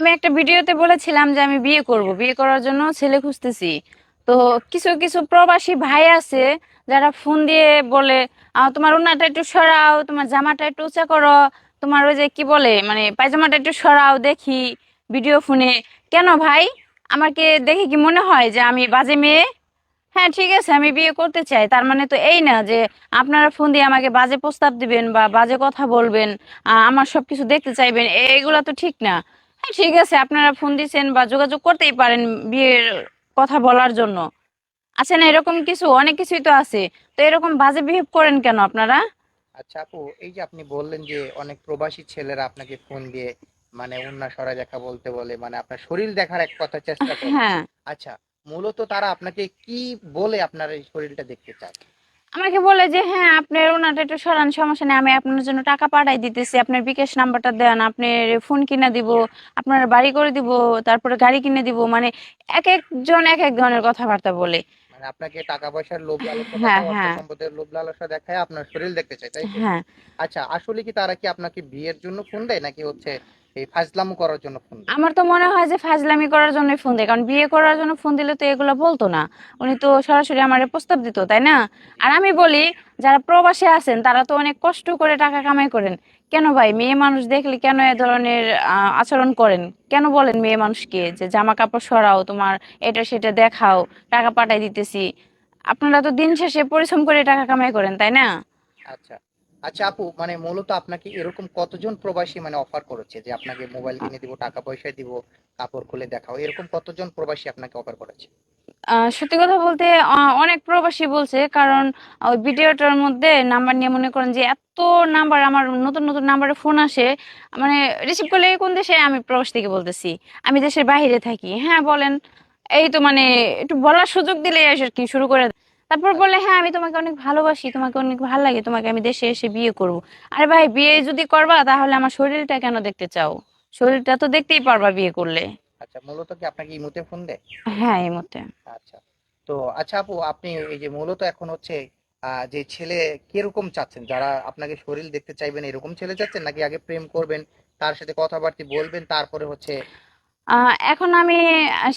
আমি একটা ভিডিওতে বলেছিলাম যে আমি বিয়ে করব, বিয়ে করার জন্য ছেলে খুঁজতেছি। তো কিছু কিছু প্রবাসী ভাই আছে যারা ফোন দিয়ে বলে, তোমার ওড়নাটা একটু সরাও, তোমার জামাটা একটু উঁচা করো, তোমার ওই যে কি বলে মানে পায়জামাটা একটু সরাও দেখি ভিডিও ফোনে। কেন ভাই? আমাকে দেখে কি মনে হয় যে আমি বাজে মেয়ে? হ্যাঁ ঠিক আছে, আমি বিয়ে করতে চাই, তার মানে তো এই না যে আপনারা ফোন দিয়ে আমাকে বাজে প্রস্তাব দিবেন বা বাজে কথা বলবেন, আমার সবকিছু দেখতে চাইবেন, এগুলা তো ঠিক না। হ্যাঁ ঠিক আছে, আপনারা ফোন দিছেন বা যোগাযোগ করতেই পারেন বিয়ের কথা বলার জন্য। আছে না এরকম কিছু, অনেক কিছুই তো আছে। তো এরকম বাজে বিহেভ করেন কেন আপনারা? আচ্ছা আপু, এই যে আপনি বললেন যে অনেক প্রবাসী ছেলেরা আপনাকে ফোন দিয়ে মানে ওড়না সরা দেখা বলতে বলে, মানে আপনার শরীর দেখার এক কথা চেষ্টা করে। হ্যাঁ, আচ্ছা, মূলত তারা আপনাকে কি বলে আপনার এই শরীরটা দেখতে চায়? আমাকে বলে যে হ্যাঁ আপনার ওনাটা একটু সরান, সমস্যা নেই, আমি আপনার জন্য টাকা পাঠাই দিতেছি, আপনার বিকাশ নাম্বারটা দেন, আপনার ফোন কিনে দিব, আপনার বাড়ি করে দিব, তারপরে গাড়ি কিনে দিব, মানে এক একজন এক এক ধরনের কথাবার্তা বলে। মানে আপনাকে টাকা পয়সার লোভ লালসা হ্যাঁ দেখায়, অর্থ হ্যাঁ সম্পদের লোভ লালসা দেখায় আপনার শরীর দেখতে চায়, তাই তো? হ্যাঁ। আচ্ছা, আসলে কি তারা কি আপনাকে বিয়ের জন্য ফোন দেয় নাকি হচ্ছে এই ফাজলামো করার জন্য ফোন দেয়? আমার তো মনে হয় যে ফাজলামি করার জন্যই ফোন দেয়, কারণ বিয়ে করার জন্য ফোন দিলে তো এগুলো বলতো না। উনি তো সরাসরি আমারে প্রস্তাব দিত, তাই না? আর আমি বলি, যারা প্রবাসে আছেন তারা তো অনেক কষ্ট করে টাকা কামাই করেন। কেন ভাই মেয়ে মানুষ দেখলে কেন এ ধরনের আচরণ করেন? কেন বলেন মেয়ে মানুষকে যে জামা কাপড় সরাও, তোমার এটা সেটা দেখাও, টাকা পাঠাই দিতেছি? আপনারা তো দিন শেষে পরিশ্রম করে টাকা কামাই করেন, তাই না? আচ্ছা। আচ্ছা আপু, মানে মূলত আপনাকে এরকম কতজন প্রবাসী মানে অফার করেছে যে আপনাকে মোবাইল কিনে দিব, টাকা পয়সা দিব, কাপড় খুলে দেখাও, এরকম কতজন প্রবাসী আপনাকে অফার করেছে? সত্যি কথা বলতে অনেক প্রবাসী বলছে, কারণ ওই ভিডিওটার মধ্যে নাম্বার নিয়ে মনে করেন যে এত নাম্বার, আমার নতুন নতুন নাম্বারে ফোন আসে, মানে রিসিভ করলে কোন দেশে, আমি প্রবাস থেকে বলতেছি, আমি দেশের বাইরে থাকি। হ্যাঁ বলেন। এই তো মানে একটু বলার সুযোগ দিলে আর কি শুরু করে দেয়। তারপর বলে আচ্ছা। হ্যাঁ আমি তোমাকে অনেক ভালোবাসি, তোমাকে অনেক ভালো লাগে, তোমাকে আমি দেশে এসে বিয়ে করব। আরে ভাই বিয়ে যদি করবা তাহলে আমার শরীরটা কেন দেখতে চাও? শরীরটা তো দেখতেই পারবা বিয়ে করলে। আচ্ছা, মূলত কি আপনাকে ইমোতে ফোন দেয়? হ্যাঁ এই মতে। আচ্ছা। তো আচ্ছা আপু, আপনি এই যে মূলত এখন হচ্ছে যে ছেলে কিরকম চাচ্ছেন, যারা আপনাকে শরীর দেখতে চাইবেন এরকম ছেলে চাচ্ছেন, নাকি আগে প্রেম করবেন, তার সাথে কথাবার্তা বলবেন, তারপরে হচ্ছে? এখন আমি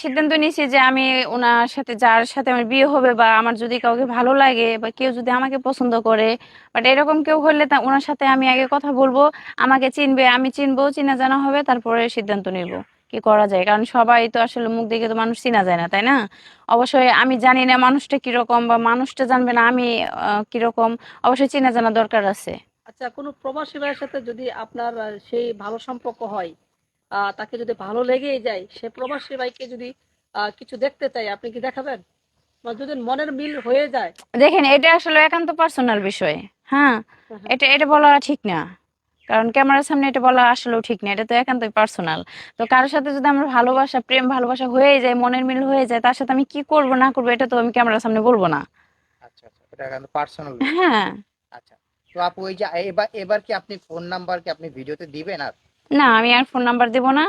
সিদ্ধান্ত নিয়েছি যে আমি ওনার সাথে, যার সাথে আমার বিয়ে হবে বা আমার যদি কাউকে ভালো লাগে বা কেউ যদি আমাকে পছন্দ করে, বাট এরকম কেউ হলে তা ওনার সাথে আমি আগে কথা বলবো, আমাকে চিনবে, আমি চিনবো, চিনা জানা হবে, তারপরে সিদ্ধান্ত নিব কি করা যায়। কারণ সবাই তো আসলে মুখ দেখে তো মানুষ চিনা যায় না, তাই না? অবশ্যই আমি জানি না মানুষটা কিরকম বা মানুষটা জানবে না আমি কিরকম, অবশ্যই চিনা জানা দরকার আছে। আচ্ছা, কোনো প্রবাসী ভাইয়ের সাথে যদি আপনার সেই ভালো সম্পর্ক হয়, তাকে যদি ভালো লেগেই যায়, সে প্রবাসী ভাইকে যদি কিছু দেখতে চাই, আপনি কি দেখাবেন? বা যদি মনের মিল হয়ে যায়? দেখেন এটা আসলে একান্ত পার্সোনাল বিষয়। হ্যাঁ, হ্যাঁ, হ্যাঁ। এটা এটা বলা ঠিক না, কারণ ক্যামেরার সামনে এটা বলা আসলেও ঠিক না, এটা তো একান্তই পার্সোনাল। তো কারোর সাথে যদি আমার ভালোবাসা, প্রেম ভালোবাসা হয়ে যায়, মনের মিল হয়ে যায়, তার সাথে আমি কি করব না করবো এটা তো আমি ক্যামেরার সামনে বলবো না। আচ্ছা আচ্ছা, এটা কিন্তু পার্সোনাল বিষয়। হ্যাঁ। আচ্ছা। তো আপু, এই যে এবার এবার কি আপনি ফোন নাম্বার কি আপনি ভিডিওতে দিবেন আর? না আমি আর ফোন নাম্বার দেব না।